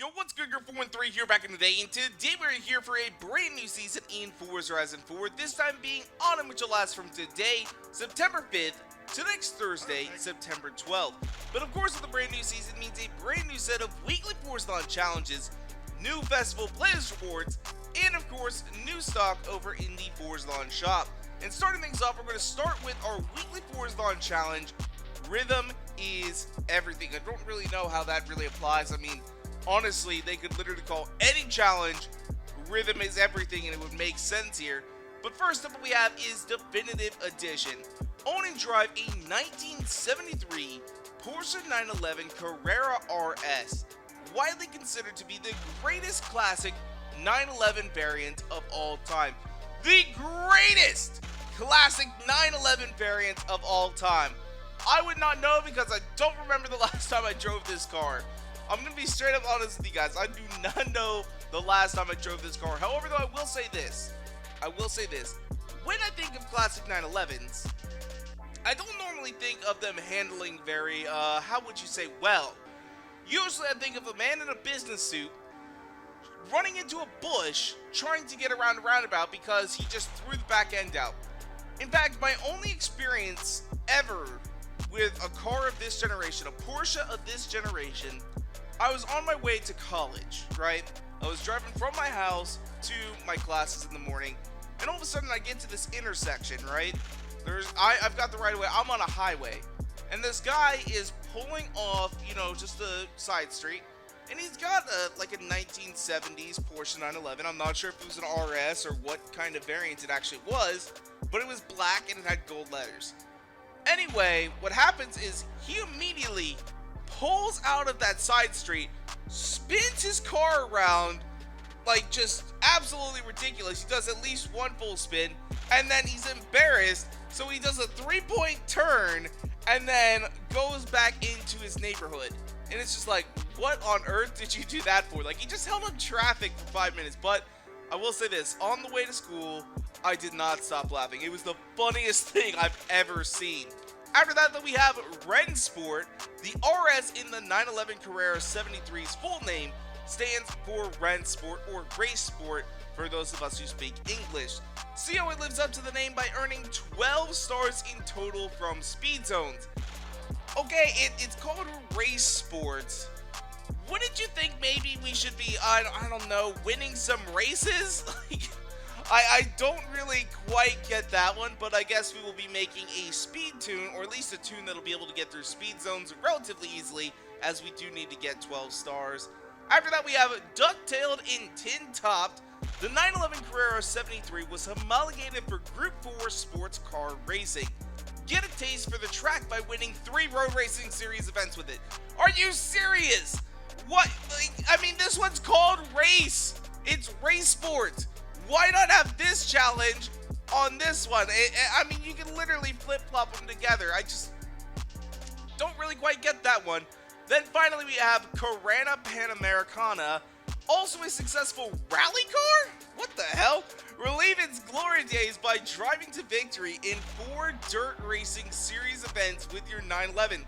Yo, what's good? Your 413 here back in the day, and today we're here for a brand new season in Forza Horizon 4, this time being Autumn, which will last from today, September 5th, to next Thursday, September 12th. But of course, with a brand new season means a brand new set of weekly Forzathon challenges, new festival playlist rewards, and of course, new stock over in the Forzathon shop. And starting things off, we're going to start with our weekly Forzathon challenge, Rythm is everything. I don't really know how that really applies. I mean, honestly, they could literally call any challenge Rythm is everything and it would make sense here. But first up, what we have is Definitive Edition. Own and drive a 1973 Porsche 911 Carrera RS, widely considered to be the greatest classic 911 variant of all time. The greatest classic 911 variant of all time. I would not know because I don't remember the last time I drove this car. I'm going to be straight up honest with you guys. I do not know the last time I drove this car. However, though, I will say this. When I think of classic 911s, I don't normally think of them handling very, how would you say, well. Usually I think of a man in a business suit running into a bush trying to get around a roundabout because he just threw the back end out. In fact, my only experience ever with a car of this generation, a Porsche of this generation, I was on my way to college, right? I was driving from my house to my classes in the morning, and all of a sudden I get to this intersection, right? I've got the right of way, I'm on a highway, and this guy is pulling off, just a side street, and he's got like a 1970s Porsche 911. I'm not sure if it was an RS or what kind of variant it actually was, but it was black and it had gold letters. Anyway, what happens is he immediately pulls out of that side street, spins his car around like just absolutely ridiculous. He does at least one full spin, and then he's embarrassed, so he does a 3-point turn and then goes back into his neighborhood. And it's just like, what on earth did you do that for? Like, he just held up traffic for 5 minutes. But I will say this, on the way to school, I did not stop laughing. It was the funniest thing I've ever seen. After that, though, we have Rennsport. The RS in the 911 Carrera 73's full name stands for Rennsport, or Race Sport for those of us who speak English. See how it lives up to the name by earning 12 stars in total from speed zones. Okay, it's called Race Sports. Wouldn't you think maybe we should be, I don't know, winning some races? Like, I don't really quite get that one, but I guess we will be making a speed tune, or at least a tune that'll be able to get through speed zones relatively easily, as we do need to get 12 stars. After that, we have Duck-Tailed and Tin-Topped. The 911 Carrera 73 was homologated for Group 4 sports car racing. Get a taste for the track by winning 3 road racing series events with it. Are you serious? What? I mean, this one's called Race. It's Race Sports. Why not have this challenge on this one? I mean, you can literally flip-flop them together. I just don't really quite get that one. Then finally, we have Carrera Panamericana, also a successful rally car? What the hell? Relieve its glory days by driving to victory in 4 dirt racing series events with your 911.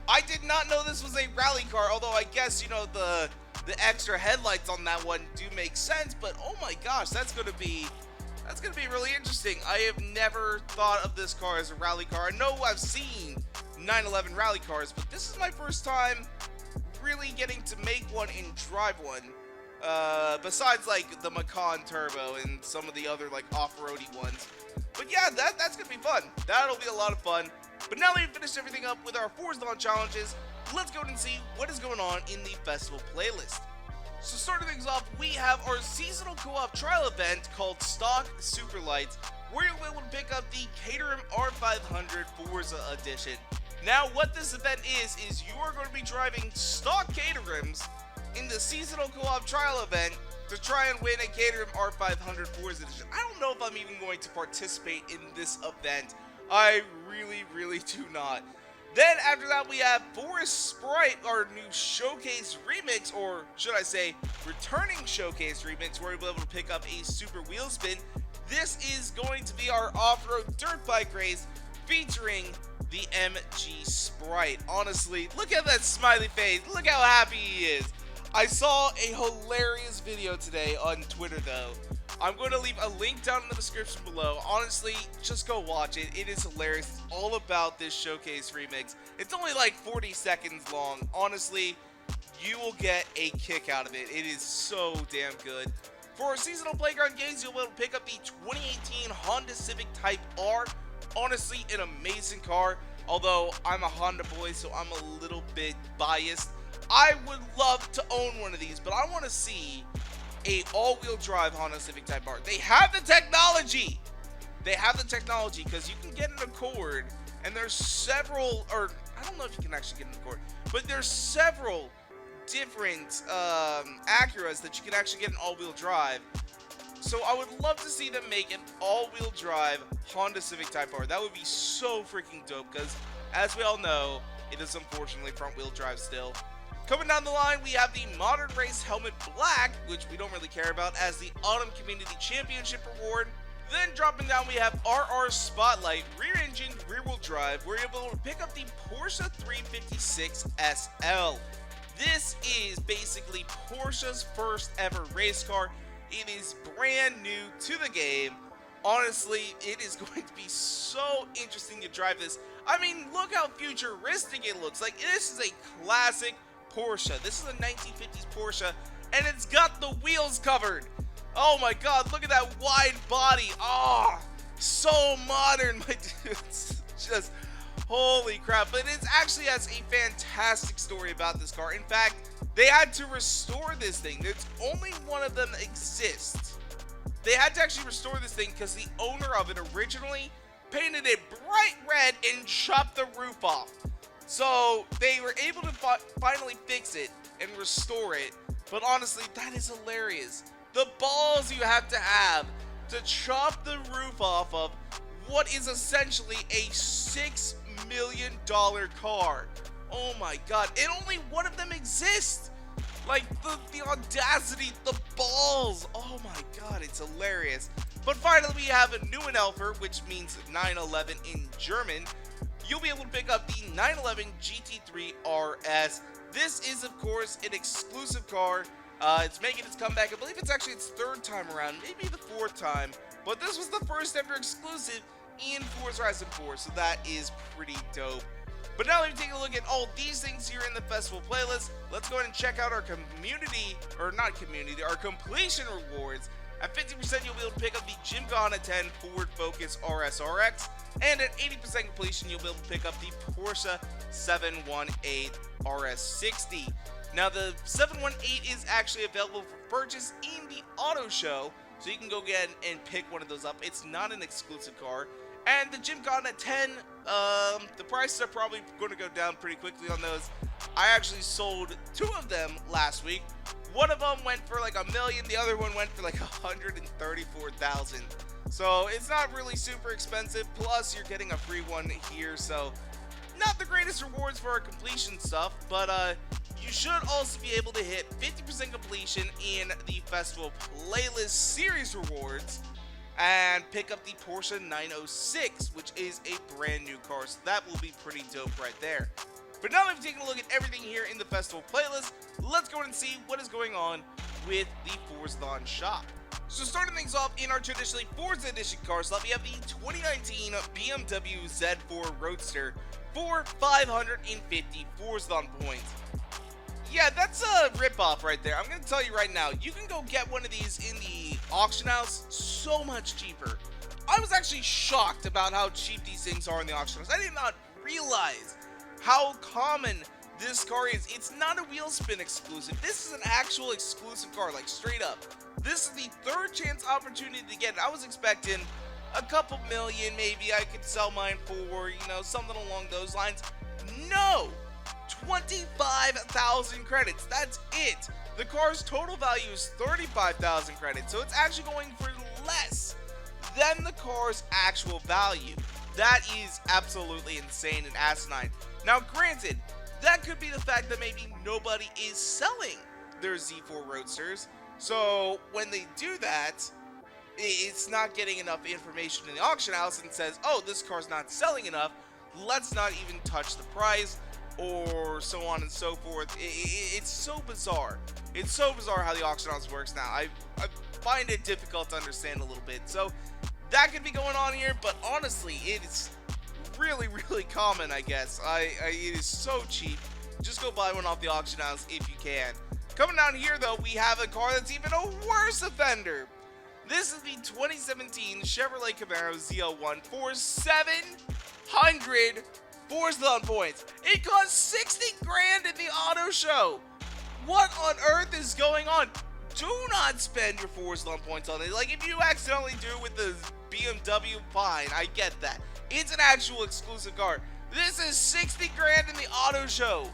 I did not know this was a rally car, although I guess, the extra headlights on that one do make sense, but oh my gosh, that's gonna be really interesting. I have never thought of this car as a rally car. I know I've seen 911 rally cars, but this is my first time really getting to make one and drive one. Besides like the Macan Turbo and some of the other like off-roady ones. But yeah, that's gonna be fun. That'll be a lot of fun. But now that we've finished everything up with our Forzathon challenges, let's go and see what is going on in the festival playlist. So starting things off, we have our seasonal co-op trial event called Stock Superlights, where you'll be able to pick up the Caterham R500 Forza Edition. Now, what this event is you are going to be driving stock Caterhams in the seasonal co-op trial event to try and win a Caterham R500 Forza Edition. I don't know if I'm even going to participate in this event. I really do not. Then after that, we have Forest Sprite, our new showcase remix, or should I say returning showcase remix, where we'll be able to pick up a super wheel spin. This is going to be our off-road dirt bike race featuring the MG Sprite. Honestly, look at that smiley face. Look how happy he is. I saw a hilarious video today on Twitter though. I'm going to leave a link down in the description below. Honestly, just go watch it. It is hilarious. It's all about this showcase remix. It's only like 40 seconds long. Honestly, you will get a kick out of it. It is so damn good. For seasonal playground games, you'll be able to pick up the 2018 Honda Civic Type R. Honestly, an amazing car. Although I'm a Honda boy, so I'm a little bit biased. I would love to own one of these, but I want to see a all-wheel drive Honda Civic Type R. They have the technology. They have the technology because you can get an Accord, and there's several, or I don't know if you can actually get an Accord, but there's several different Acuras that you can actually get an all-wheel drive. So I would love to see them make an all-wheel drive Honda Civic Type R. That would be so freaking dope because, as we all know, it is unfortunately front-wheel drive still. Coming down the line, we have the Modern Race Helmet Black, which we don't really care about, as the Autumn Community Championship reward. Then dropping down, we have RR Spotlight, rear-engined, rear-wheel drive, where you're able to pick up the Porsche 356 SL. This is basically Porsche's first ever race car. It is brand new to the game. Honestly, it is going to be so interesting to drive this. I mean, look how futuristic it looks. Like, this is a classic Porsche. This is a 1950s Porsche, and it's got the wheels covered. Oh my god, look at that wide body. Oh, so modern, my dudes. Just, holy crap. But it actually has a fantastic story about this car. In fact, they had to restore this thing. There's only one of them that exists. They had to actually restore this thing because the owner of it originally painted it bright red and chopped the roof off. So they were able to finally fix it and restore it. But honestly, that is hilarious. The balls you have to chop the roof off of what is essentially a $6 million car. Oh my god. And only one of them exists. Like, the audacity, the balls. Oh my god, it's hilarious. But finally, we have a Neunelfer, which means 911 in German. You'll be able to pick up the 911 GT3 RS. This is, of course, an exclusive car. It's making its comeback. I believe it's actually its third time around, maybe the fourth time. But this was the first ever exclusive in Forza Horizon 4, so that is pretty dope. But now let me take a look at all these things here in the festival playlist. Let's go ahead and check out our our completion rewards. At 50%, you'll be able to pick up the Gymkhana 10 Ford Focus RSRX. And at 80% completion, you'll be able to pick up the Porsche 718 RS60. Now, the 718 is actually available for purchase in the auto show, so you can go get and pick one of those up. It's not an exclusive car. And the Gymkhana 10, the prices are probably going to go down pretty quickly on those. I actually sold 2 of them last week. One of them went for like $1 million, the other one went for like $134,000. So it's not really super expensive, plus you're getting a free one here, so not the greatest rewards for our completion stuff, but you should also be able to hit 50% completion in the festival playlist series rewards and pick up the Porsche 906, which is a brand new car, so that will be pretty dope right there. But now that we've taken a look at everything here in the festival playlist, let's go and see what is going on with the Forzathon shop. So starting things off in our traditionally Forza Edition car slot, we have the 2019 BMW Z4 Roadster for 550 Forzathon points. Yeah, that's a ripoff right there. I'm going to tell you right now, you can go get one of these in the auction house so much cheaper. I was actually shocked about how cheap these things are in the auction house. I did not realize how common this car is. It's not a wheel spin exclusive. This is an actual exclusive car, like straight up. This is the third chance opportunity to get it. I was expecting a couple million, maybe I could sell mine for, something along those lines. No! 25,000 credits. That's it. The car's total value is 35,000 credits, so it's actually going for less than the car's actual value. That is absolutely insane and asinine. Now, granted, that could be the fact that maybe nobody is selling their Z4 Roadsters, so when they do that, it's not getting enough information in the auction house and says, oh, this car's not selling enough, let's not even touch the price. or so on and so forth. It's so bizarre. It's so bizarre how the auction house works now. I find it difficult to understand a little bit. So that could be going on here, but honestly, it's really, really common, I guess. It is so cheap. Just go buy one off the auction house if you can. Coming down here, though, we have a car that's even a worse offender. This is the 2017 Chevrolet Camaro Zl1 for 700 Forzathon points. It cost 60 grand in the auto show. What on earth is going on? Do not spend your Forzathon points on it. Like, if you accidentally do it with the BMW, fine, I get that. It's an actual exclusive car. This is 60 grand in the auto show.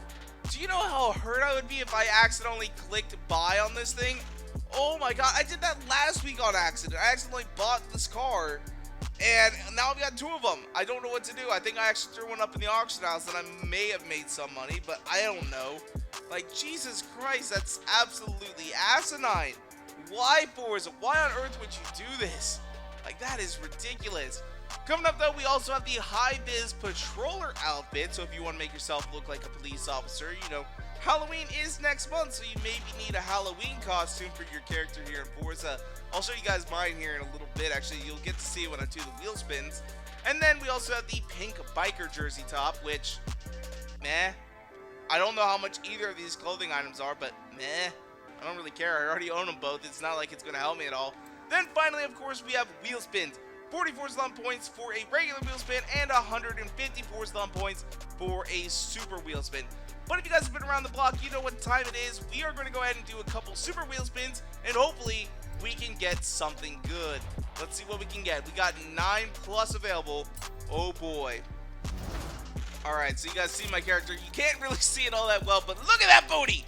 Do you know how hurt I would be if I accidentally clicked buy on this thing? Oh my god, I did that last week on accident. I accidentally bought this car, and now I've got two of them. I don't know what to do. I think I actually threw one up in the auction house, and I may have made some money, but I don't know. Like, Jesus Christ, that's absolutely asinine. Why, Forza? Why on earth would you do this? Like, that is ridiculous. Coming up, though, we also have the high-vis patroller outfit, so if you want to make yourself look like a police officer, you know, Halloween is next month, so you maybe need a Halloween costume for your character here in Forza. I'll show you guys mine here in a little bit. Actually, you'll get to see it when I do the wheel spins. And then we also have the pink biker jersey top, which, meh. I don't know how much either of these clothing items are, but meh. I don't really care. I already own them both. It's not like it's going to help me at all. Then finally, of course, we have wheel spins. 40 Forzathon points for a regular wheel spin and 150 Forzathon points for a super wheel spin. But if you guys have been around the block, you know what time it is. We are going to go ahead and do a couple super wheel spins, and hopefully we can get something good. Let's see what we can get. We got 9 plus available. Oh boy. Alright, so you guys see my character. You can't really see it all that well, but look at that booty!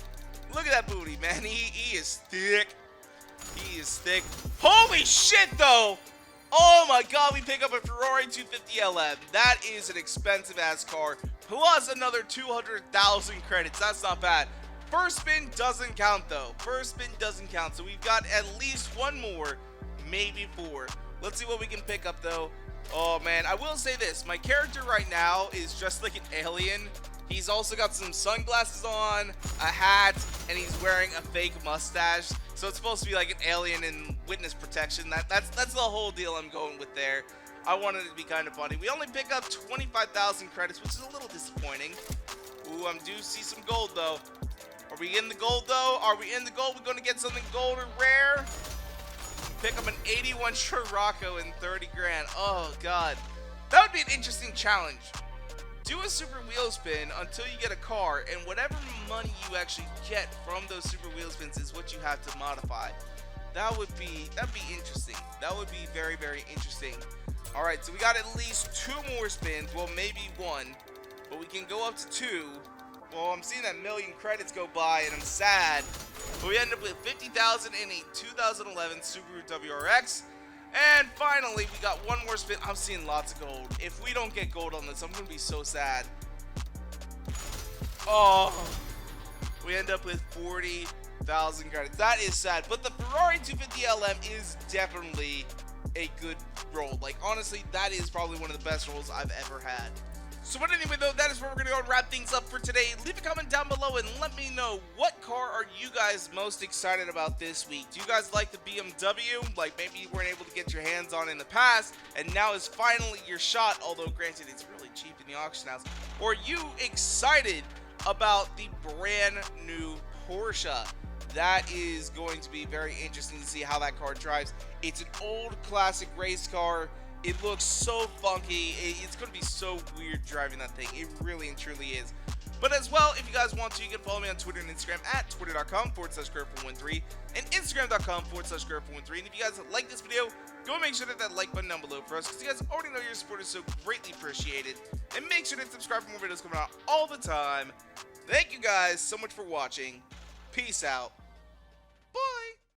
Look at that booty, man. He is thick. He is thick. Holy shit, though! Oh my god, we pick up a Ferrari 250 LM. That is an expensive ass car. Plus another 200,000 credits. That's not bad. First spin doesn't count though. First spin doesn't count. So we've got at least one more, maybe 4. Let's see what we can pick up though. Oh man, I will say this. My character right now is just like an alien. He's also got some sunglasses on, a hat, and he's wearing a fake mustache. So it's supposed to be like an alien in witness protection. That's the whole deal I'm going with there. I wanted it to be kind of funny. We only pick up 25,000 credits, which is a little disappointing. Ooh, I do see some gold though. Are we in the gold though? Are we in the gold? We're going to get something gold or rare. Pick up an 81 Scirocco and 30 grand. Oh god. That would be an interesting challenge. Do a super wheel spin until you get a car, and whatever money you actually get from those super wheel spins is what you have to modify. That'd be interesting. That would be very, very interesting. All right, so we got at least 2 more spins. Well, maybe 1, but we can go up to 2. Well, I'm seeing that million credits go by, and I'm sad. But we end up with 50,000 in a 2011 Subaru WRX. And finally, we got one more spin. I'm seeing lots of gold. If we don't get gold on this, I'm going to be so sad. Oh, we end up with 40,000 credits. That is sad. But the Ferrari 250 LM is definitely a good roll. Like, honestly, that is probably one of the best rolls I've ever had. So, but anyway, though, that is where we're going to go and wrap things up for today. Leave a comment down below and let me know, what car are you guys most excited about this week? Do you guys like the BMW? Like, maybe you weren't able to get your hands on in the past, and now is finally your shot, although granted, it's really cheap in the auction house. Or are you excited about the brand new Porsche? That is going to be very interesting to see how that car drives. It's an old classic race car. It looks so funky. It's going to be so weird driving that thing. It really and truly is. But as well, if you guys want to, you can follow me on Twitter and Instagram at twitter.com/Gurf113 and Instagram.com/Gurf113. And if you guys like this video, go and make sure to hit that like button down below for us, because you guys already know your support is so greatly appreciated. And make sure to subscribe for more videos coming out all the time. Thank you guys so much for watching. Peace out.